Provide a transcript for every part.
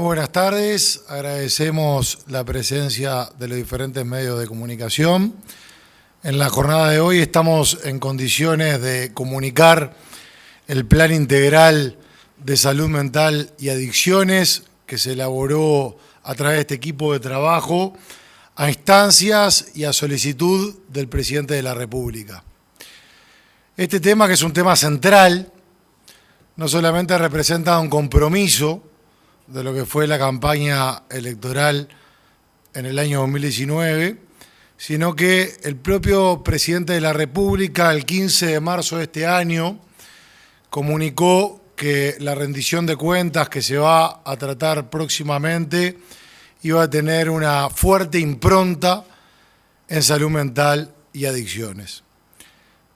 Muy buenas tardes, agradecemos la presencia de los diferentes medios de comunicación. En la jornada de hoy estamos en condiciones de comunicar el Plan Integral de Salud Mental y Adicciones que se elaboró a través de este equipo de trabajo a instancias y a solicitud del Presidente de la República. Este tema, que es un tema central, no solamente representa un compromiso de lo que fue la campaña electoral en el año 2019, sino que el propio Presidente de la República, el 15 de marzo de este año, comunicó que la rendición de cuentas que se va a tratar próximamente iba a tener una fuerte impronta en salud mental y adicciones.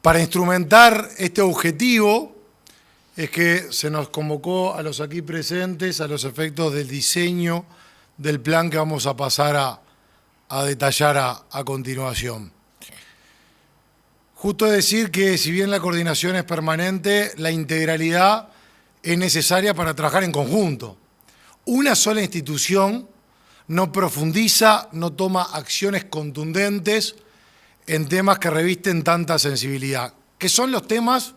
Para instrumentar este objetivo es que se nos convocó a los aquí presentes a los efectos del diseño del plan que vamos a pasar a detallar a continuación. Justo decir que si bien la coordinación es permanente, la integralidad es necesaria para trabajar en conjunto. Una sola institución no profundiza, no toma acciones contundentes en temas que revisten tanta sensibilidad, que son los temas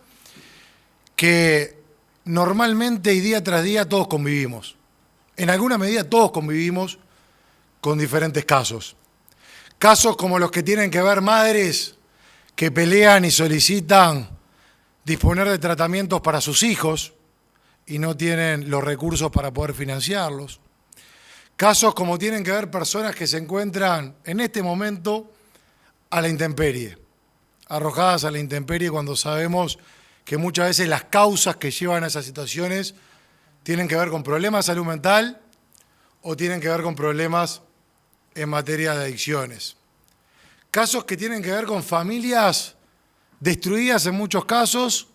que normalmente y día tras día todos convivimos. En alguna medida todos convivimos con diferentes casos. Casos como los que tienen que ver madres que pelean y solicitan disponer de tratamientos para sus hijos y no tienen los recursos para poder financiarlos. Casos como tienen que ver personas que se encuentran en este momento a la intemperie, arrojadas a la intemperie cuando sabemos que muchas veces las causas que llevan a esas situaciones tienen que ver con problemas de salud mental o tienen que ver con problemas en materia de adicciones. Casos que tienen que ver con familias destruidas en muchos casos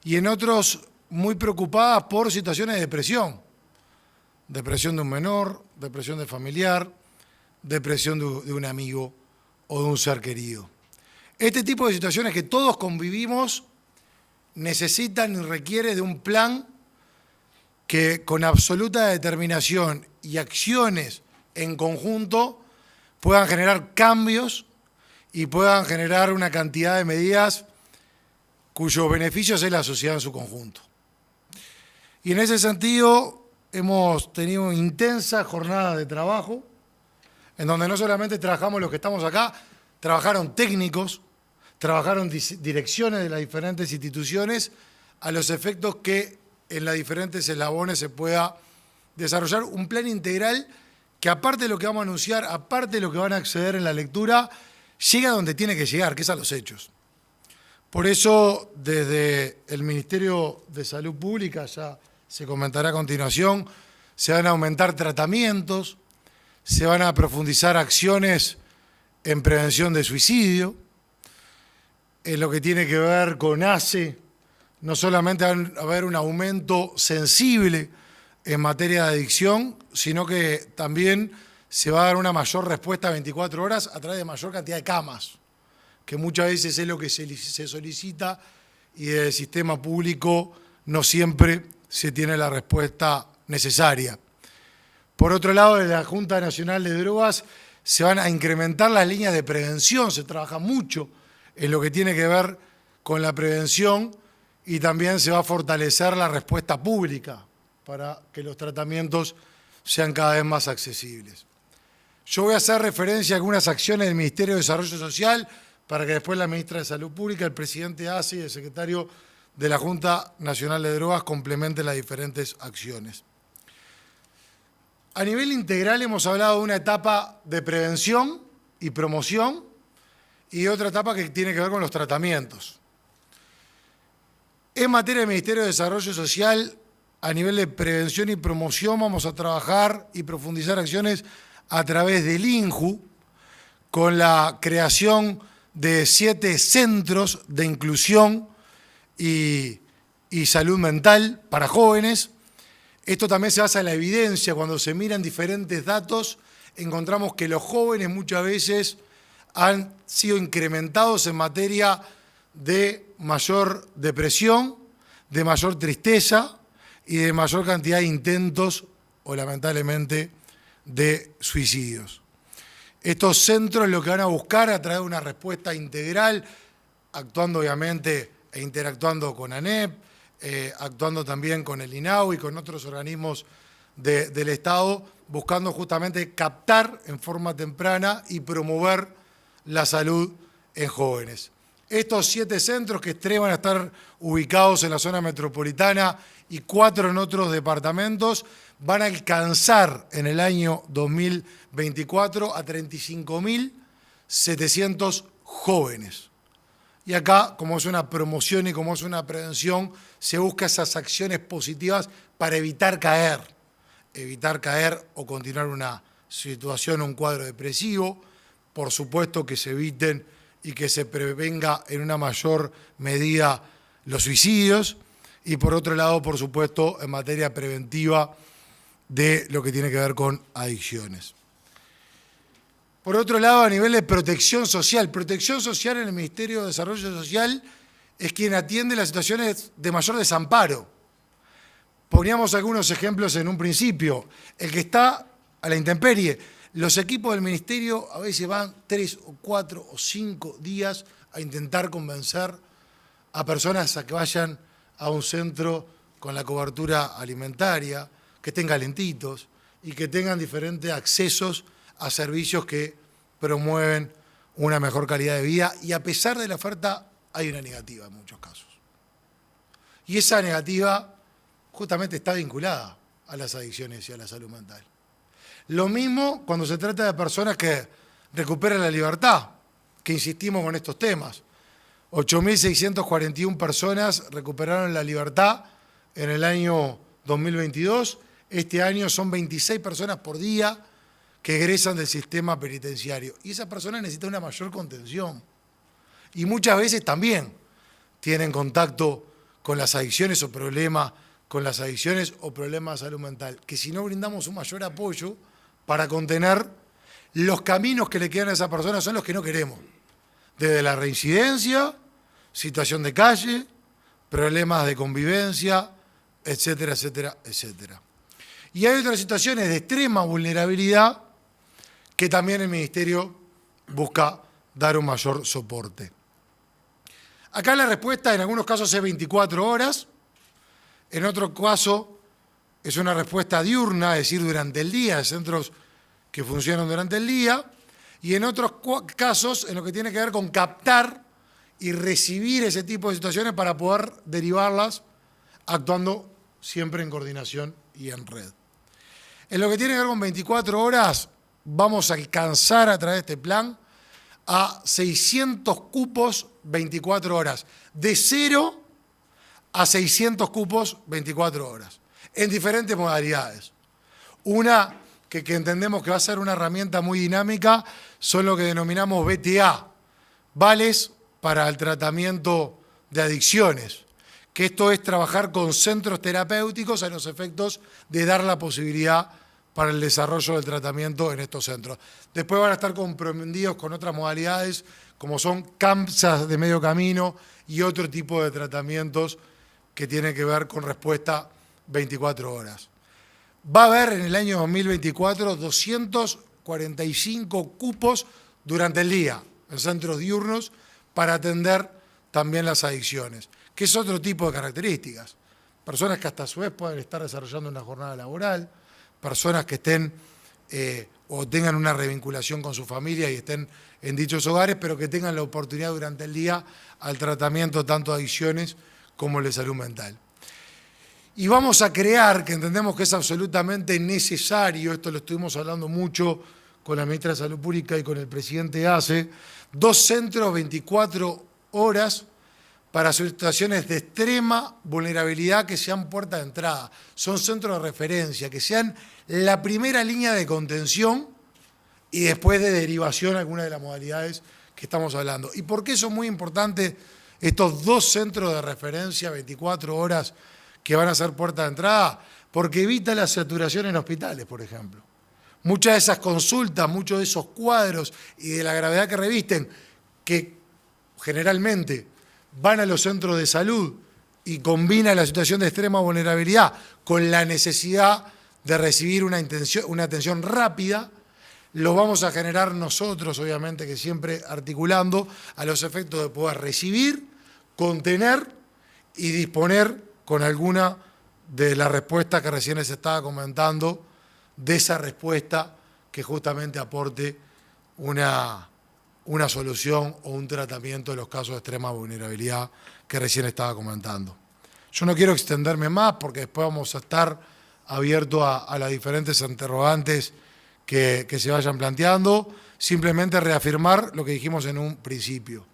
y en otros muy preocupadas por situaciones de depresión. Depresión de un menor, depresión de familiar, depresión de un amigo o de un ser querido. Este tipo de situaciones que todos convivimos necesitan y requiere de un plan que con absoluta determinación y acciones en conjunto puedan generar cambios y puedan generar una cantidad de medidas cuyos beneficios es la sociedad en su conjunto. Y en ese sentido hemos tenido una intensa jornada de trabajo en donde no solamente trabajamos los que estamos acá, trabajaron técnicos, trabajaron direcciones de las diferentes instituciones a los efectos que en las diferentes eslabones se pueda desarrollar un plan integral que, aparte de lo que vamos a anunciar, aparte de lo que van a acceder en la lectura, llega a donde tiene que llegar, que es a los hechos. Por eso, desde el Ministerio de Salud Pública, ya se comentará a continuación, se van a aumentar tratamientos, se van a profundizar acciones en prevención de suicidio. En lo que tiene que ver con ACE, no solamente va a haber un aumento sensible en materia de adicción, sino que también se va a dar una mayor respuesta a 24 horas a través de mayor cantidad de camas, que muchas veces es lo que se solicita y desde el sistema público no siempre se tiene la respuesta necesaria. Por otro lado, desde la Junta Nacional de Drogas se van a incrementar las líneas de prevención, se trabaja mucho en lo que tiene que ver con la prevención y también se va a fortalecer la respuesta pública para que los tratamientos sean cada vez más accesibles. Yo voy a hacer referencia a algunas acciones del Ministerio de Desarrollo Social para que después la Ministra de Salud Pública, el Presidente ACE y el Secretario de la Junta Nacional de Drogas complementen las diferentes acciones. A nivel integral hemos hablado de una etapa de prevención y promoción y otra etapa que tiene que ver con los tratamientos. En materia del Ministerio de Desarrollo Social, a nivel de prevención y promoción, vamos a trabajar y profundizar acciones a través del INJU, con la creación de 7 centros de inclusión y salud mental para jóvenes. Esto también se basa en la evidencia. Cuando se miran diferentes datos, encontramos que los jóvenes muchas veces han sido incrementados en materia de mayor depresión, de mayor tristeza y de mayor cantidad de intentos o lamentablemente de suicidios. Estos centros lo que van a buscar es traer una respuesta integral, actuando obviamente e interactuando con ANEP, actuando también con el INAU y con otros organismos del Estado, buscando justamente captar en forma temprana y promover la salud en jóvenes. Estos 7 centros, que 3 van a estar ubicados en la zona metropolitana y 4 en otros departamentos, van a alcanzar en el año 2024 a 35.700 jóvenes. Y acá, como es una promoción y como es una prevención, se busca esas acciones positivas para evitar caer o continuar una situación o un cuadro depresivo. Por supuesto que se eviten y que se prevenga en una mayor medida los suicidios. Y por otro lado, por supuesto, en materia preventiva de lo que tiene que ver con adicciones. Por otro lado, a nivel de protección social en el Ministerio de Desarrollo Social es quien atiende las situaciones de mayor desamparo. Poníamos algunos ejemplos en un principio. El que está a la intemperie, los equipos del Ministerio a veces van 3 o 4 o 5 días a intentar convencer a personas a que vayan a un centro con la cobertura alimentaria, que estén calentitos y que tengan diferentes accesos a servicios que promueven una mejor calidad de vida, y a pesar de la oferta hay una negativa en muchos casos. Y esa negativa justamente está vinculada a las adicciones y a la salud mental. Lo mismo cuando se trata de personas que recuperan la libertad, que insistimos con estos temas. 8.641 personas recuperaron la libertad en el año 2022. Este año son 26 personas por día que egresan del sistema penitenciario. Y esas personas necesitan una mayor contención. Y muchas veces también tienen contacto con las adicciones o problemas de salud mental, que si no brindamos un mayor apoyo para contener, los caminos que le quedan a esa persona son los que no queremos. Desde la reincidencia, situación de calle, problemas de convivencia, etcétera, etcétera, etcétera. Y hay otras situaciones de extrema vulnerabilidad que también el Ministerio busca dar un mayor soporte. Acá la respuesta en algunos casos es 24 horas, en otro caso es una respuesta diurna, es decir, durante el día, de centros que funcionan durante el día, y en otros casos en lo que tiene que ver con captar y recibir ese tipo de situaciones para poder derivarlas, actuando siempre en coordinación y en red. En lo que tiene que ver con 24 horas, vamos a alcanzar a través de este plan a 600 cupos 24 horas, de 0 a 600 cupos 24 horas, en diferentes modalidades. Una que entendemos que va a ser una herramienta muy dinámica son lo que denominamos VTA, vales para el tratamiento de adicciones, que esto es trabajar con centros terapéuticos a los efectos de dar la posibilidad para el desarrollo del tratamiento en estos centros. Después van a estar comprendidos con otras modalidades, como son CAMSAs de medio camino y otro tipo de tratamientos que tienen que ver con respuesta 24 horas. Va a haber en el año 2024 245 cupos durante el día en centros diurnos para atender también las adicciones, que es otro tipo de características. Personas que hasta a su vez pueden estar desarrollando una jornada laboral, personas que estén o tengan una revinculación con su familia y estén en dichos hogares, pero que tengan la oportunidad durante el día al tratamiento tanto de adicciones como el de salud mental. Y vamos a crear, que entendemos que es absolutamente necesario, esto lo estuvimos hablando mucho con la ministra de Salud Pública y con el presidente ACE, 2 centros 24 horas para situaciones de extrema vulnerabilidad que sean puerta de entrada. Son centros de referencia, que sean la primera línea de contención y después de derivación a alguna de las modalidades que estamos hablando. ¿Y por qué son muy importantes estos 2 centros de referencia 24 horas que van a ser puerta de entrada? Porque evita la saturación en hospitales, por ejemplo. Muchas de esas consultas, muchos de esos cuadros y de la gravedad que revisten, que generalmente van a los centros de salud y combinan la situación de extrema vulnerabilidad con la necesidad de recibir una atención rápida, lo vamos a generar nosotros, obviamente, que siempre articulando a los efectos de poder recibir, contener y disponer con alguna de las respuestas que recién les estaba comentando, de esa respuesta que justamente aporte una solución o un tratamiento de los casos de extrema vulnerabilidad que recién estaba comentando. Yo no quiero extenderme más porque después vamos a estar abiertos a las diferentes interrogantes que se vayan planteando. Simplemente reafirmar lo que dijimos en un principio.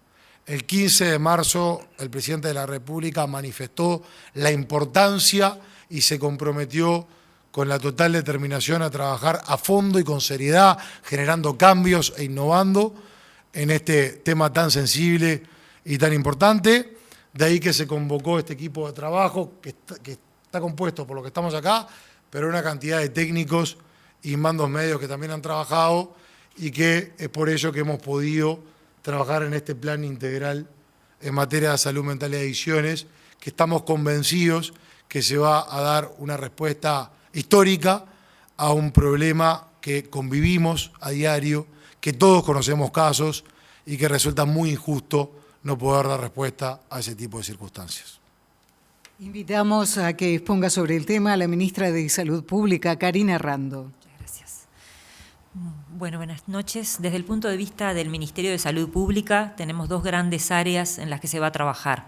El 15 de marzo el presidente de la República manifestó la importancia y se comprometió con la total determinación a trabajar a fondo y con seriedad, generando cambios e innovando en este tema tan sensible y tan importante. De ahí que se convocó este equipo de trabajo que está compuesto por lo que estamos acá, pero una cantidad de técnicos y mandos medios que también han trabajado y que es por ello que hemos podido trabajar en este plan integral en materia de salud mental y adicciones, que estamos convencidos que se va a dar una respuesta histórica a un problema que convivimos a diario, que todos conocemos casos y que resulta muy injusto no poder dar respuesta a ese tipo de circunstancias. Invitamos a que exponga sobre el tema a la ministra de Salud Pública, Karina Rando. Muchas gracias. Bueno, buenas noches. Desde el punto de vista del Ministerio de Salud Pública, tenemos dos grandes áreas en las que se va a trabajar.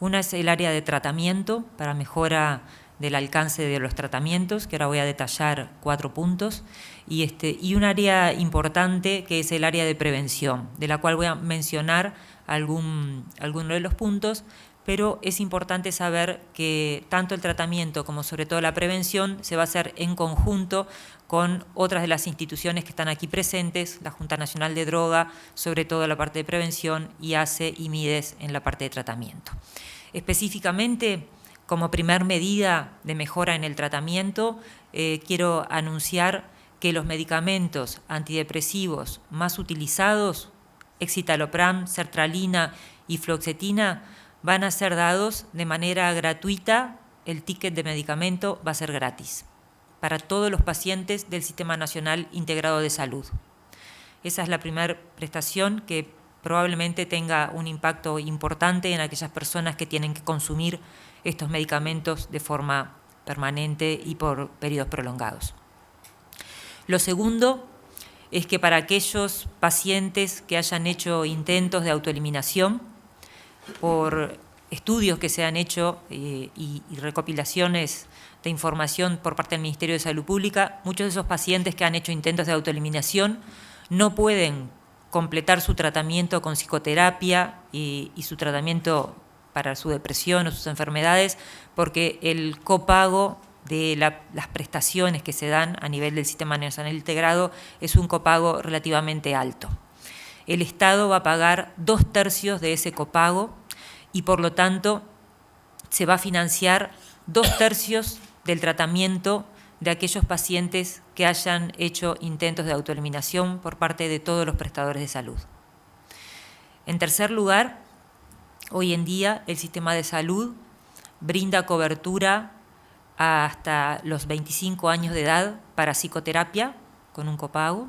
Una es el área de tratamiento para mejora del alcance de los tratamientos, que ahora voy a detallar 4 puntos, y un área importante que es el área de prevención, de la cual voy a mencionar algunos de los puntos, pero es importante saber que tanto el tratamiento como sobre todo la prevención se va a hacer en conjunto con otras de las instituciones que están aquí presentes, la Junta Nacional de Droga, sobre todo la parte de prevención, y ACE y MIDES en la parte de tratamiento. Específicamente, como primer medida de mejora en el tratamiento, quiero anunciar que los medicamentos antidepresivos más utilizados, escitalopram, sertralina y fluoxetina, van a ser dados de manera gratuita. El ticket de medicamento va a ser gratis para todos los pacientes del Sistema Nacional Integrado de Salud. Esa es la primera prestación que probablemente tenga un impacto importante en aquellas personas que tienen que consumir estos medicamentos de forma permanente y por periodos prolongados. Lo segundo es que para aquellos pacientes que hayan hecho intentos de autoeliminación, por estudios que se han hecho y recopilaciones de información por parte del Ministerio de Salud Pública, muchos de esos pacientes que han hecho intentos de autoeliminación no pueden completar su tratamiento con psicoterapia y su tratamiento para su depresión o sus enfermedades, porque el copago de las prestaciones que se dan a nivel del Sistema Nacional Integrado es un copago relativamente alto. El Estado va a pagar 2/3 de ese copago y por lo tanto se va a financiar 2/3 del tratamiento de aquellos pacientes que hayan hecho intentos de autoeliminación por parte de todos los prestadores de salud. En tercer lugar, hoy en día el sistema de salud brinda cobertura hasta los 25 años de edad para psicoterapia con un copago,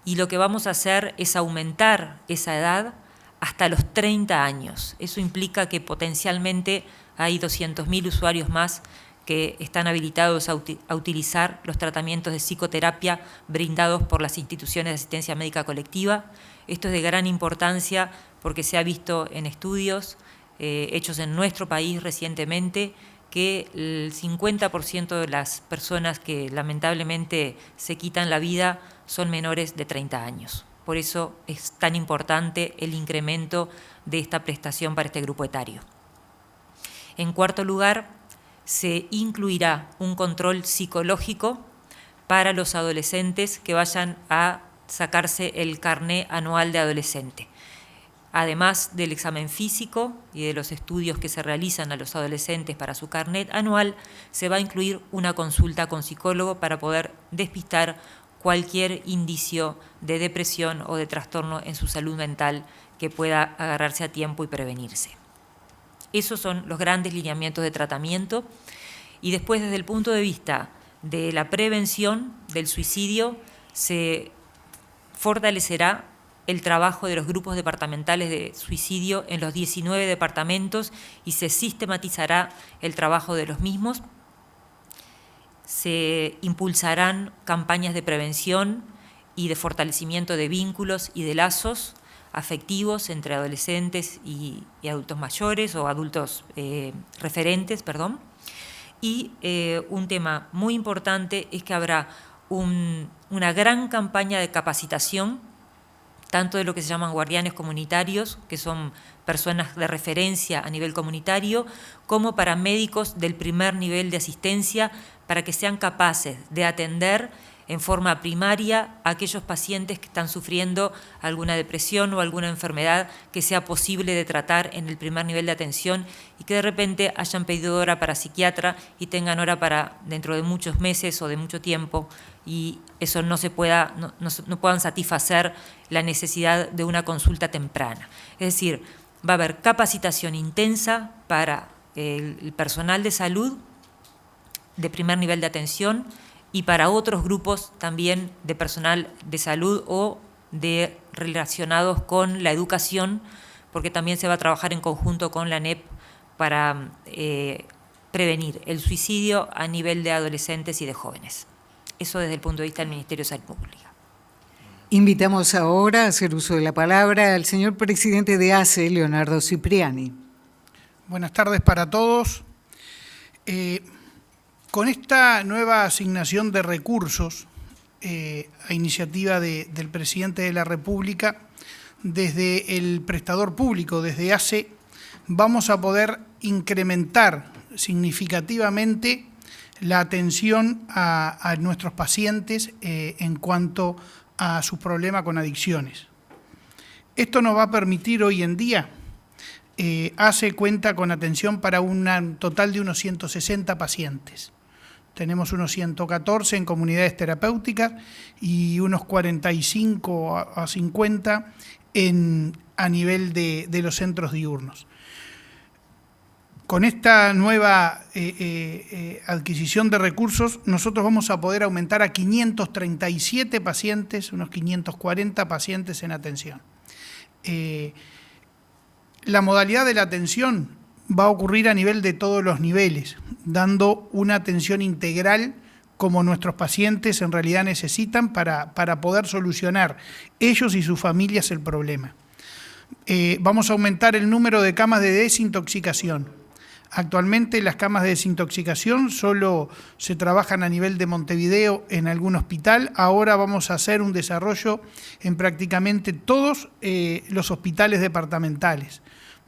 y lo que vamos a hacer es aumentar esa edad hasta los 30 años. Eso implica que potencialmente hay 200.000 usuarios más que están habilitados a utilizar los tratamientos de psicoterapia brindados por las instituciones de asistencia médica colectiva. Esto es de gran importancia porque se ha visto en estudios hechos en nuestro país recientemente que el 50% de las personas que lamentablemente se quitan la vida son menores de 30 años. Por eso es tan importante el incremento de esta prestación para este grupo etario. En cuarto lugar, se incluirá un control psicológico para los adolescentes que vayan a sacarse el carné anual de adolescente. Además del examen físico y de los estudios que se realizan a los adolescentes para su carnet anual, se va a incluir una consulta con psicólogo para poder despistar cualquier indicio de depresión o de trastorno en su salud mental que pueda agarrarse a tiempo y prevenirse. Esos son los grandes lineamientos de tratamiento. Y después, desde el punto de vista de la prevención del suicidio se fortalecerá el trabajo de los grupos departamentales de suicidio en los 19 departamentos y se sistematizará el trabajo de los mismos. Se impulsarán campañas de prevención y de fortalecimiento de vínculos y de lazos afectivos entre adolescentes y adultos mayores o adultos referentes, perdón. Y un tema muy importante es que habrá una gran campaña de capacitación, tanto de lo que se llaman guardianes comunitarios, que son personas de referencia a nivel comunitario, como para médicos del primer nivel de asistencia, para que sean capaces de atender en forma primaria a aquellos pacientes que están sufriendo alguna depresión o alguna enfermedad que sea posible de tratar en el primer nivel de atención y que de repente hayan pedido hora para psiquiatra y tengan hora para dentro de muchos meses o de mucho tiempo y eso no puedan satisfacer la necesidad de una consulta temprana. Es decir, va a haber capacitación intensa para el personal de salud de primer nivel de atención y para otros grupos también de personal de salud o relacionados con la educación, porque también se va a trabajar en conjunto con la ANEP para prevenir el suicidio a nivel de adolescentes y de jóvenes. Eso desde el punto de vista del Ministerio de Salud Pública. Invitamos ahora a hacer uso de la palabra al señor presidente de ACE, Leonardo Cipriani. Buenas tardes para todos. Con esta nueva asignación de recursos a iniciativa del presidente de la República, desde el prestador público, desde ACE, vamos a poder incrementar significativamente la atención a nuestros pacientes en cuanto a su problema con adicciones. Esto nos va a permitir hoy en día, ACE cuenta con atención para un total de unos 160 pacientes. Tenemos unos 114 en comunidades terapéuticas y unos 45 a 50 a nivel de los centros diurnos. Con esta nueva adquisición de recursos, nosotros vamos a poder aumentar a 537 pacientes, unos 540 pacientes en atención. La modalidad de la atención va a ocurrir a nivel de todos los niveles, dando una atención integral como nuestros pacientes en realidad necesitan para poder solucionar ellos y sus familias el problema. Vamos a aumentar el número de camas de desintoxicación. Actualmente las camas de desintoxicación solo se trabajan a nivel de Montevideo en algún hospital. Ahora vamos a hacer un desarrollo en prácticamente todos los hospitales departamentales.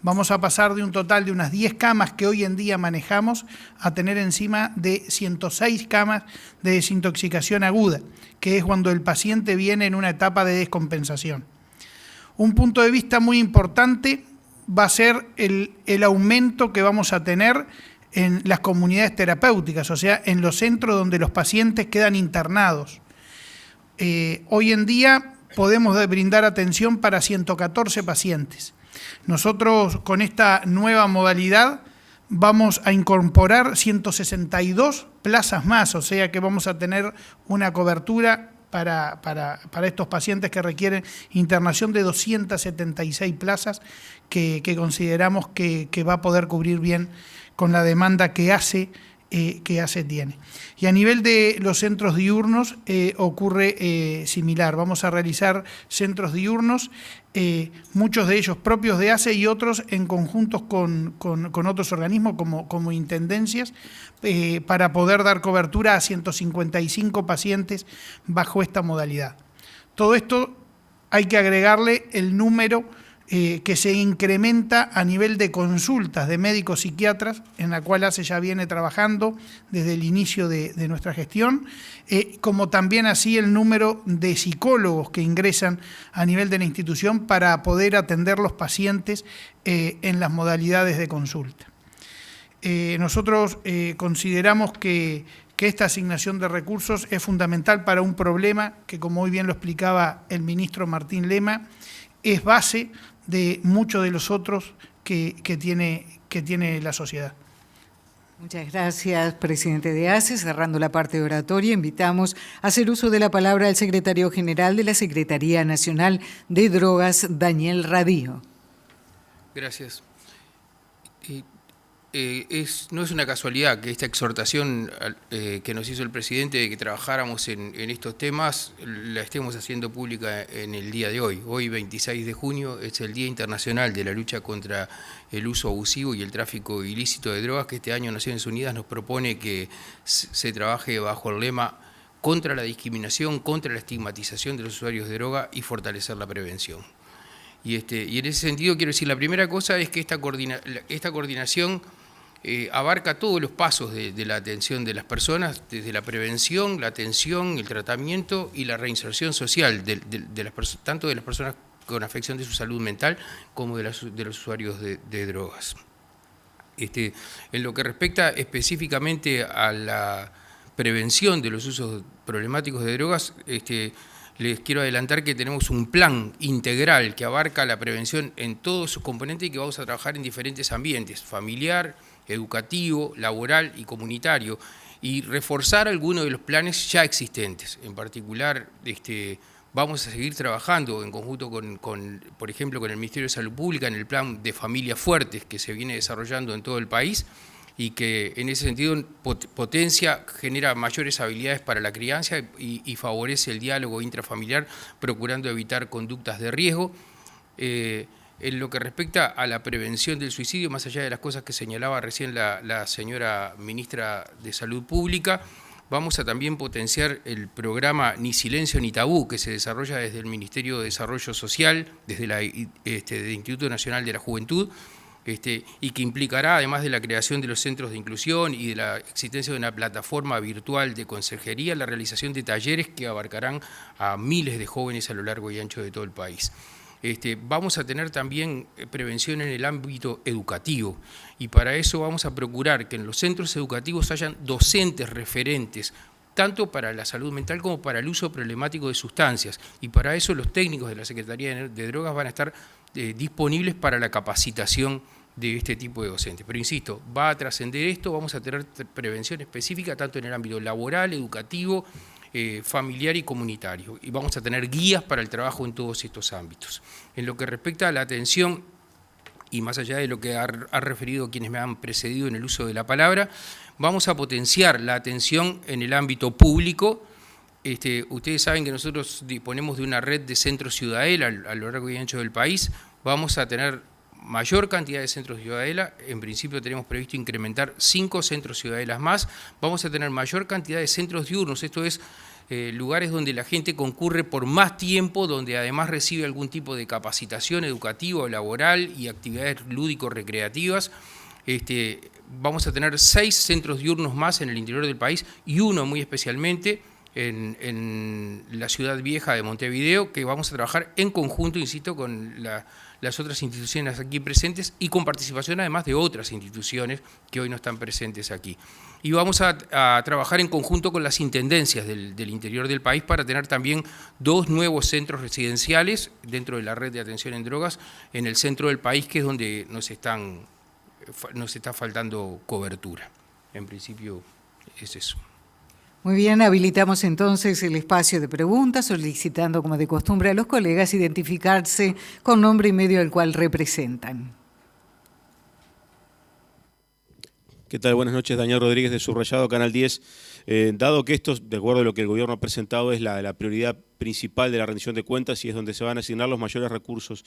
Vamos a pasar de un total de unas 10 camas que hoy en día manejamos a tener encima de 106 camas de desintoxicación aguda, que es cuando el paciente viene en una etapa de descompensación. Un punto de vista muy importante va a ser el aumento que vamos a tener en las comunidades terapéuticas, o sea, en los centros donde los pacientes quedan internados. Hoy en día podemos brindar atención para 114 pacientes. Nosotros con esta nueva modalidad vamos a incorporar 162 plazas más, o sea que vamos a tener una cobertura para estos pacientes que requieren internación de 276 plazas que consideramos que va a poder cubrir bien con la demanda que ACE tiene. Y a nivel de los centros diurnos ocurre similar. Vamos a realizar centros diurnos, muchos de ellos propios de ACE y otros en conjuntos con otros organismos como intendencias, para poder dar cobertura a 155 pacientes bajo esta modalidad. Todo esto hay que agregarle el número que se incrementa a nivel de consultas de médicos psiquiatras, en la cual ACE ya viene trabajando desde el inicio de nuestra gestión, como también así el número de psicólogos que ingresan a nivel de la institución para poder atender los pacientes en las modalidades de consulta. Nosotros consideramos que esta asignación de recursos es fundamental para un problema que, como muy bien lo explicaba el ministro Martín Lema, es base de muchos de los otros que tiene la sociedad. Muchas gracias, presidente de ACE. Cerrando la parte oratoria, invitamos a hacer uso de la palabra al secretario general de la Secretaría Nacional de Drogas, Daniel Radío. Gracias. No es una casualidad que esta exhortación que nos hizo el presidente de que trabajáramos en estos temas la estemos haciendo pública en el día de hoy. Hoy, 26 de junio, es el Día Internacional de la Lucha contra el Uso Abusivo y el Tráfico Ilícito de Drogas, que este año Naciones Unidas nos propone que se trabaje bajo el lema contra la discriminación, contra la estigmatización de los usuarios de droga y fortalecer la prevención. Y en ese sentido quiero decir, la primera cosa es que esta coordinación abarca todos los pasos de la atención de las personas, desde la prevención, la atención, el tratamiento y la reinserción social, tanto de las personas con afección de su salud mental como de los usuarios de drogas. En lo que respecta específicamente a la prevención de los usos problemáticos de drogas, les quiero adelantar que tenemos un plan integral que abarca la prevención en todos sus componentes y que vamos a trabajar en diferentes ambientes, familiar, educativo, laboral y comunitario, y reforzar algunos de los planes ya existentes. En particular, vamos a seguir trabajando en conjunto por ejemplo, con el Ministerio de Salud Pública en el plan de familias fuertes que se viene desarrollando en todo el país y que en ese sentido potencia, genera mayores habilidades para la crianza y favorece el diálogo intrafamiliar, procurando evitar conductas de riesgo. En lo que respecta a la prevención del suicidio, más allá de las cosas que señalaba recién la señora ministra de Salud Pública, vamos a también potenciar el programa Ni Silencio ni Tabú, que se desarrolla desde el Ministerio de Desarrollo Social, desde el Instituto Nacional de la Juventud, y que implicará, además de la creación de los centros de inclusión y de la existencia de una plataforma virtual de consejería, la realización de talleres que abarcarán a miles de jóvenes a lo largo y ancho de todo el país. Vamos a tener también prevención en el ámbito educativo y para eso vamos a procurar que en los centros educativos hayan docentes referentes, tanto para la salud mental como para el uso problemático de sustancias, y para eso los técnicos de la Secretaría de Drogas van a estar disponibles para la capacitación de este tipo de docentes. Pero insisto, va a trascender esto, vamos a tener prevención específica tanto en el ámbito laboral, educativo, familiar y comunitario, y vamos a tener guías para el trabajo en todos estos ámbitos. En lo que respecta a la atención, y más allá de lo que ha referido quienes me han precedido en el uso de la palabra, vamos a potenciar la atención en el ámbito público. Ustedes saben que nosotros disponemos de una red de centros Ciudadela a lo largo y ancho del país. Vamos a tener mayor cantidad de centros Ciudadela, en principio tenemos previsto incrementar 5 centros Ciudadelas más, vamos a tener mayor cantidad de centros diurnos, esto es lugares donde la gente concurre por más tiempo, donde además recibe algún tipo de capacitación educativa o laboral y actividades lúdico-recreativas. Vamos a tener 6 centros diurnos más en el interior del país y uno muy especialmente en la ciudad vieja de Montevideo, que vamos a trabajar en conjunto, insisto, con las otras instituciones aquí presentes y con participación además de otras instituciones que hoy no están presentes aquí. Y vamos a trabajar en conjunto con las intendencias del interior del país para tener también 2 nuevos centros residenciales dentro de la red de atención en drogas en el centro del país, que es donde nos está faltando cobertura. En principio es eso. Muy bien, habilitamos entonces el espacio de preguntas, solicitando como de costumbre a los colegas identificarse con nombre y medio al cual representan. ¿Qué tal? Buenas noches, Daniel Rodríguez de Subrayado, Canal 10. Dado que esto, de acuerdo a lo que el gobierno ha presentado, es la prioridad principal de la rendición de cuentas y es donde se van a asignar los mayores recursos,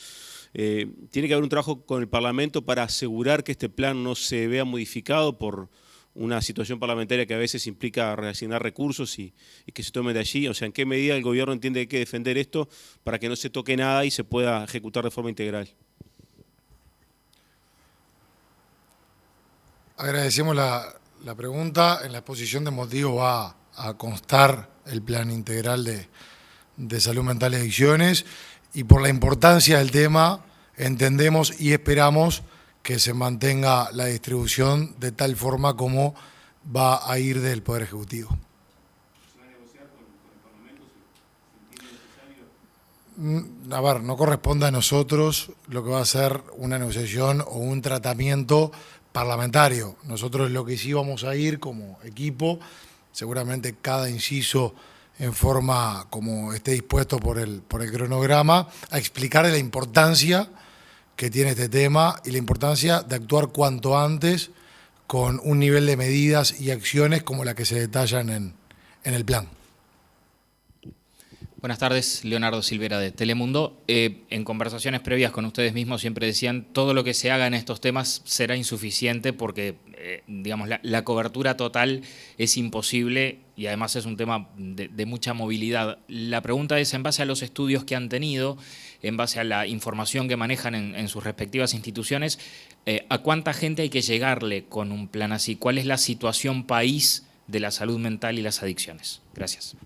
tiene que haber un trabajo con el Parlamento para asegurar que este plan no se vea modificado por una situación parlamentaria que a veces implica reasignar recursos y que se tomen de allí. O sea, ¿en qué medida el gobierno entiende que hay que defender esto para que no se toque nada y se pueda ejecutar de forma integral? Agradecemos la pregunta. En la exposición de motivos va a constar el plan integral de salud mental y adicciones, y por la importancia del tema entendemos y esperamos que se mantenga la distribución de tal forma como va a ir del Poder Ejecutivo. ¿Se va a negociar con el Parlamento? A ver, no corresponde a nosotros lo que va a ser una negociación o un tratamiento parlamentario. Nosotros lo que sí vamos a ir como equipo, seguramente cada inciso en forma como esté dispuesto por el cronograma, a explicar la importancia que tiene este tema y la importancia de actuar cuanto antes con un nivel de medidas y acciones como la que se detallan en el plan. Buenas tardes, Leonardo Silvera de Telemundo. En conversaciones previas con ustedes mismos siempre decían todo lo que se haga en estos temas será insuficiente porque digamos, la cobertura total es imposible y además es un tema de mucha movilidad. La pregunta es, en base a los estudios que han tenido, en base a la información que manejan en sus respectivas instituciones, ¿a cuánta gente hay que llegarle con un plan así? ¿Cuál es la situación país de la salud mental y las adicciones? Gracias.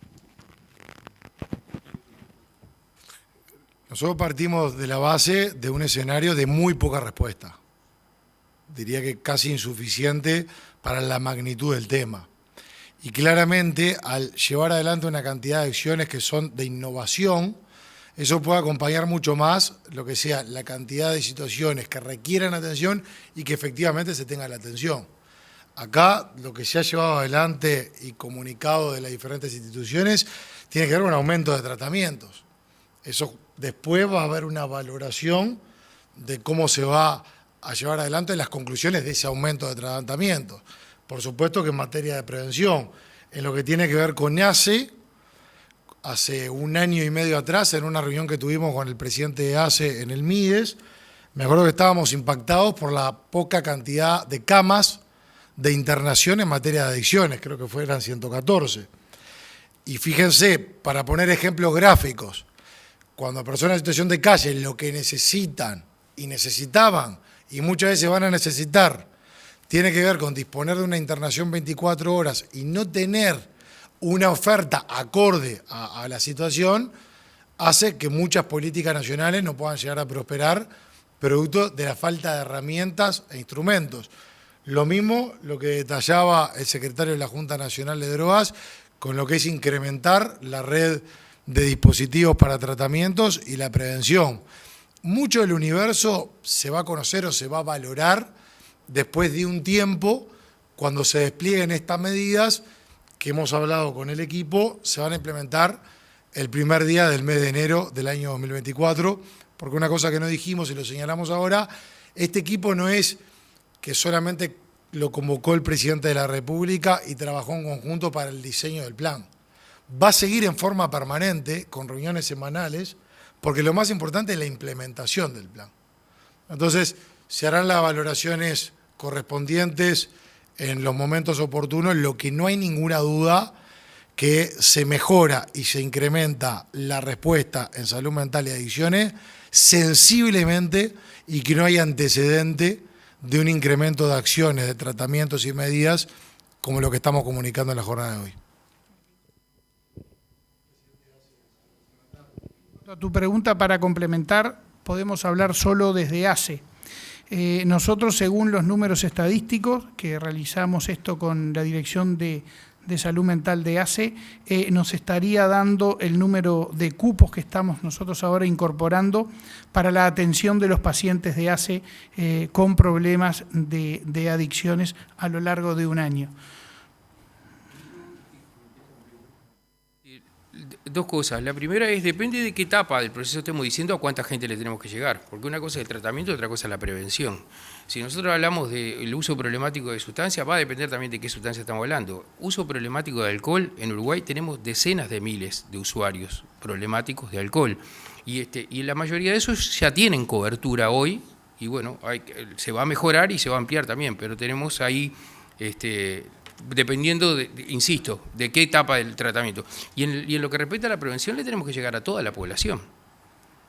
Nosotros partimos de la base de un escenario de muy poca respuesta. Diría que casi insuficiente para la magnitud del tema. Y claramente, al llevar adelante una cantidad de acciones que son de innovación, eso puede acompañar mucho más lo que sea la cantidad de situaciones que requieran atención y que efectivamente se tenga la atención. Acá lo que se ha llevado adelante y comunicado de las diferentes instituciones tiene que ver con un aumento de tratamientos. Eso después va a haber una valoración de cómo se va a llevar adelante las conclusiones de ese aumento de tratamientos. Por supuesto que en materia de prevención, en lo que tiene que ver con ACE, hace 1 año y medio atrás, en una reunión que tuvimos con el presidente de ACE en el MIDES, me acuerdo que estábamos impactados por la poca cantidad de camas de internación en materia de adicciones, creo que eran 114. Y fíjense, para poner ejemplos gráficos, cuando personas en situación de calle lo que necesitan y necesitaban, y muchas veces van a necesitar, tiene que ver con disponer de una internación 24 horas y no tener una oferta acorde a la situación, hace que muchas políticas nacionales no puedan llegar a prosperar producto de la falta de herramientas e instrumentos. Lo mismo lo que detallaba el secretario de la Junta Nacional de Drogas con lo que es incrementar la red de dispositivos para tratamientos y la prevención. Mucho del universo se va a conocer o se va a valorar después de un tiempo, cuando se desplieguen estas medidas que hemos hablado con el equipo, se van a implementar el primer día del mes de enero del año 2024, porque una cosa que no dijimos y lo señalamos ahora, este equipo no es que solamente lo convocó el presidente de la República y trabajó en conjunto para el diseño del plan. Va a seguir en forma permanente, con reuniones semanales, porque lo más importante es la implementación del plan. Entonces, se harán las valoraciones correspondientes en los momentos oportunos, lo que no hay ninguna duda que se mejora y se incrementa la respuesta en salud mental y adicciones sensiblemente y que no hay antecedente de un incremento de acciones, de tratamientos y medidas como lo que estamos comunicando en la jornada de hoy. Tu pregunta, para complementar, podemos hablar solo desde ACE. Nosotros, según los números estadísticos, que realizamos esto con la Dirección de Salud Mental de ACE, nos estaría dando el número de cupos que estamos nosotros ahora incorporando para la atención de los pacientes de ACE con problemas de adicciones a lo largo de 1 año. Dos cosas. La primera es, depende de qué etapa del proceso estemos diciendo a cuánta gente le tenemos que llegar, porque una cosa es el tratamiento y otra cosa es la prevención. Si nosotros hablamos del uso problemático de sustancias, va a depender también de qué sustancia estamos hablando. Uso problemático de alcohol, en Uruguay tenemos decenas de miles de usuarios problemáticos de alcohol, y la mayoría de esos ya tienen cobertura hoy, y bueno, se va a mejorar y se va a ampliar también, pero tenemos ahí dependiendo, insisto, de qué etapa del tratamiento. Y en lo que respecta a la prevención, le tenemos que llegar a toda la población,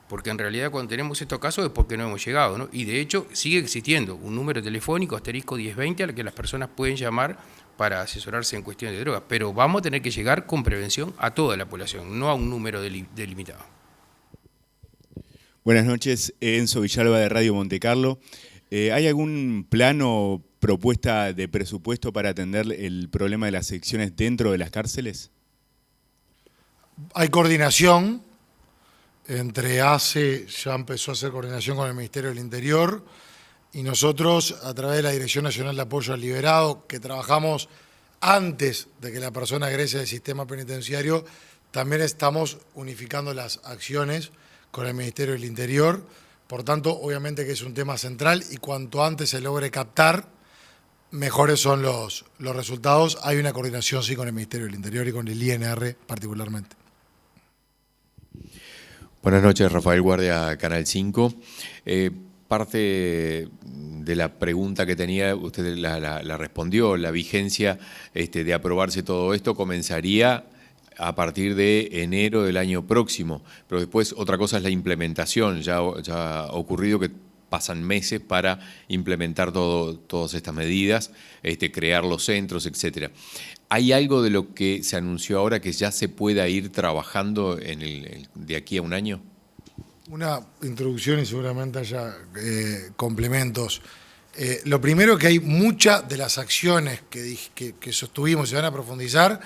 porque en realidad cuando tenemos estos casos es porque no hemos llegado, ¿no? Y de hecho sigue existiendo un número telefónico, asterisco 1020, al que las personas pueden llamar para asesorarse en cuestiones de drogas, pero vamos a tener que llegar con prevención a toda la población, no a un número delimitado. Buenas noches, Enzo Villalba de Radio Monte Carlo. ¿Hay algún plan o propuesta de presupuesto para atender el problema de las adicciones dentro de las cárceles? Hay coordinación entre ACE ya empezó a hacer coordinación con el Ministerio del Interior y nosotros, a través de la Dirección Nacional de Apoyo al Liberado, que trabajamos antes de que la persona egrese del sistema penitenciario, también estamos unificando las acciones con el Ministerio del Interior. Por tanto, obviamente que es un tema central y cuanto antes se logre captar, mejores son los resultados. Hay una coordinación, sí, con el Ministerio del Interior y con el INR particularmente. Buenas noches, Rafael Guardia, Canal 5. Parte de la pregunta que tenía, usted la respondió. La vigencia de aprobarse todo esto comenzaría a partir de enero del año próximo, pero después otra cosa es la implementación. Ya ha ocurrido que pasan meses para implementar todas estas medidas, crear los centros, etcétera. ¿Hay algo de lo que se anunció ahora que ya se pueda ir trabajando de aquí a un año? Una introducción y seguramente haya complementos. Lo primero, que hay muchas de las acciones que sostuvimos y se van a profundizar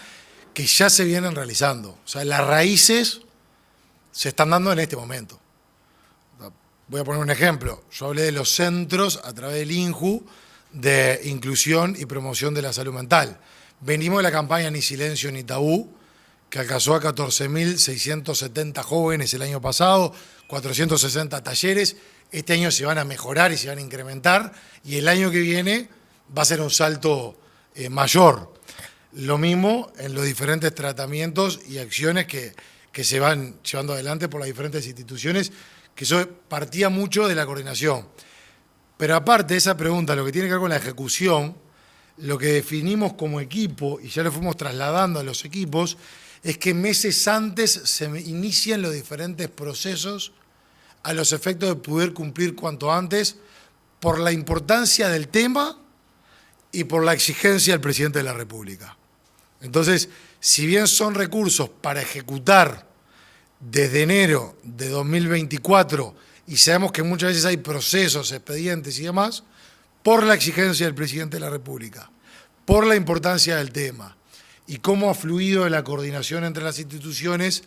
que ya se vienen realizando. O sea, las raíces se están dando en este momento. Voy a poner un ejemplo. Yo hablé de los centros a través del INJU de inclusión y promoción de la salud mental. Venimos de la campaña Ni Silencio ni Tabú, que alcanzó a 14.670 jóvenes el año pasado, 460 talleres. Este año se van a mejorar y se van a incrementar, y el año que viene va a ser un salto mayor. Lo mismo en los diferentes tratamientos y acciones que se van llevando adelante por las diferentes instituciones, que eso partía mucho de la coordinación. Pero aparte de esa pregunta, lo que tiene que ver con la ejecución, lo que definimos como equipo, y ya lo fuimos trasladando a los equipos, es que meses antes se inician los diferentes procesos a los efectos de poder cumplir cuanto antes por la importancia del tema y por la exigencia del presidente de la República. Entonces, si bien son recursos para ejecutar desde enero de 2024, y sabemos que muchas veces hay procesos, expedientes y demás, por la exigencia del presidente de la República, por la importancia del tema y cómo ha fluido la coordinación entre las instituciones,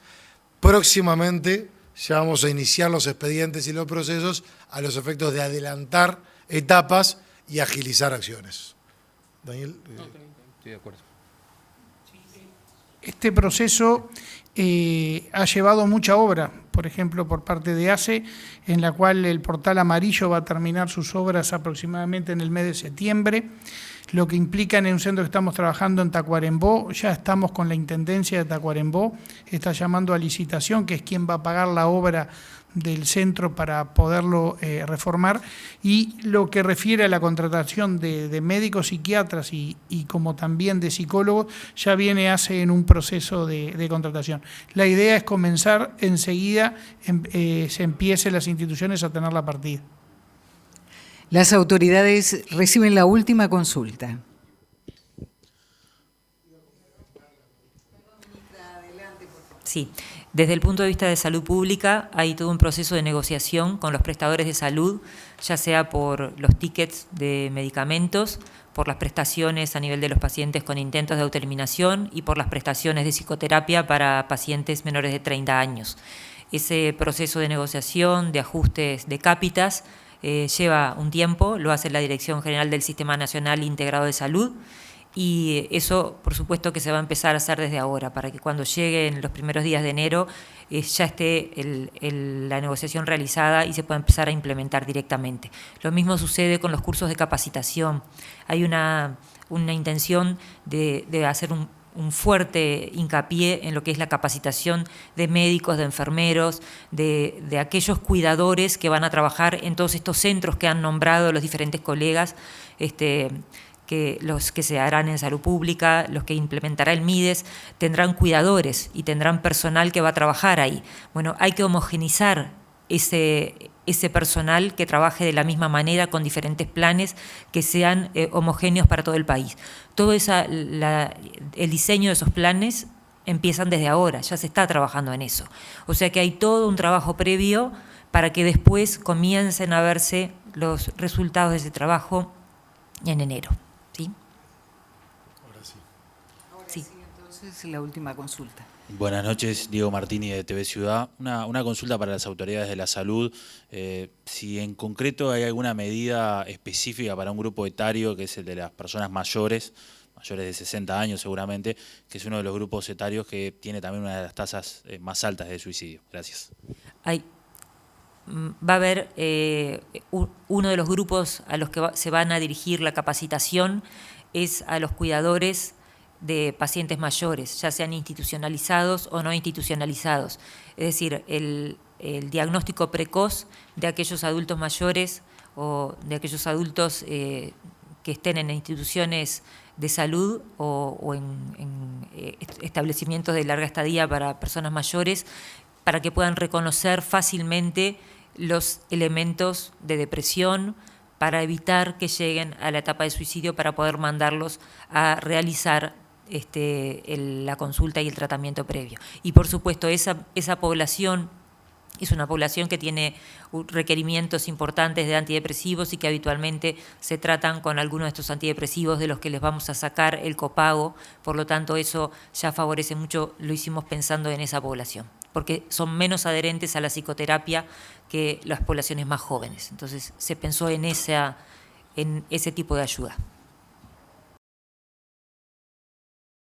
próximamente ya vamos a iniciar los expedientes y los procesos a los efectos de adelantar etapas y agilizar acciones. Daniel. Estoy de acuerdo. Este proceso ha llevado mucha obra, por ejemplo, por parte de ACE, en la cual el portal amarillo va a terminar sus obras aproximadamente en el mes de septiembre, lo que implica en un centro que estamos trabajando en Tacuarembó. Ya estamos con la Intendencia de Tacuarembó, está llamando a licitación, que es quien va a pagar la obra del centro para poderlo reformar, y lo que refiere a la contratación de médicos psiquiatras y como también de psicólogos, ya viene hace en un proceso de contratación. La idea es comenzar enseguida, se empiecen las instituciones a tener la partida. Las autoridades reciben la última consulta. Sí, desde el punto de vista de salud pública hay todo un proceso de negociación con los prestadores de salud, ya sea por los tickets de medicamentos, por las prestaciones a nivel de los pacientes con intentos de autoeliminación y por las prestaciones de psicoterapia para pacientes menores de 30 años. Ese proceso de negociación, de ajustes de cápitas, lleva un tiempo, lo hace la Dirección General del Sistema Nacional Integrado de Salud, y eso, por supuesto, que se va a empezar a hacer desde ahora, para que cuando lleguen los primeros días de enero ya esté la negociación realizada y se pueda empezar a implementar directamente. Lo mismo sucede con los cursos de capacitación. Hay una intención de hacer un fuerte hincapié en lo que es la capacitación de médicos, de enfermeros, de aquellos cuidadores que van a trabajar en todos estos centros que han nombrado los diferentes colegas, que los que se harán en salud pública, los que implementará el MIDES, tendrán cuidadores y tendrán personal que va a trabajar ahí. Bueno, hay que homogenizar ese personal que trabaje de la misma manera con diferentes planes que sean homogéneos para todo el país. Todo el diseño de esos planes empiezan desde ahora, ya se está trabajando en eso. O sea que hay todo un trabajo previo para que después comiencen a verse los resultados de ese trabajo en enero. ¿Sí? Ahora sí, entonces la última consulta. Buenas noches, Diego Martini de TV Ciudad. Una consulta para las autoridades de la salud. Si en concreto hay alguna medida específica para un grupo etario, que es el de las personas mayores de 60 años seguramente, que es uno de los grupos etarios que tiene también una de las tasas más altas de suicidio. Gracias. Va a haber uno de los grupos a los que se van a dirigir la capacitación es a los cuidadores de pacientes mayores, ya sean institucionalizados o no institucionalizados. Es decir, el diagnóstico precoz de aquellos adultos mayores o de aquellos adultos que estén en instituciones de salud o en establecimientos de larga estadía para personas mayores, para que puedan reconocer fácilmente los elementos de depresión, para evitar que lleguen a la etapa de suicidio, para poder mandarlos a realizar la consulta y el tratamiento previo. Y por supuesto, esa población es una población que tiene requerimientos importantes de antidepresivos y que habitualmente se tratan con algunos de estos antidepresivos de los que les vamos a sacar el copago. Por lo tanto, eso ya favorece mucho, lo hicimos pensando en esa población, porque son menos adherentes a la psicoterapia que las poblaciones más jóvenes. Entonces, se pensó en ese tipo de ayuda.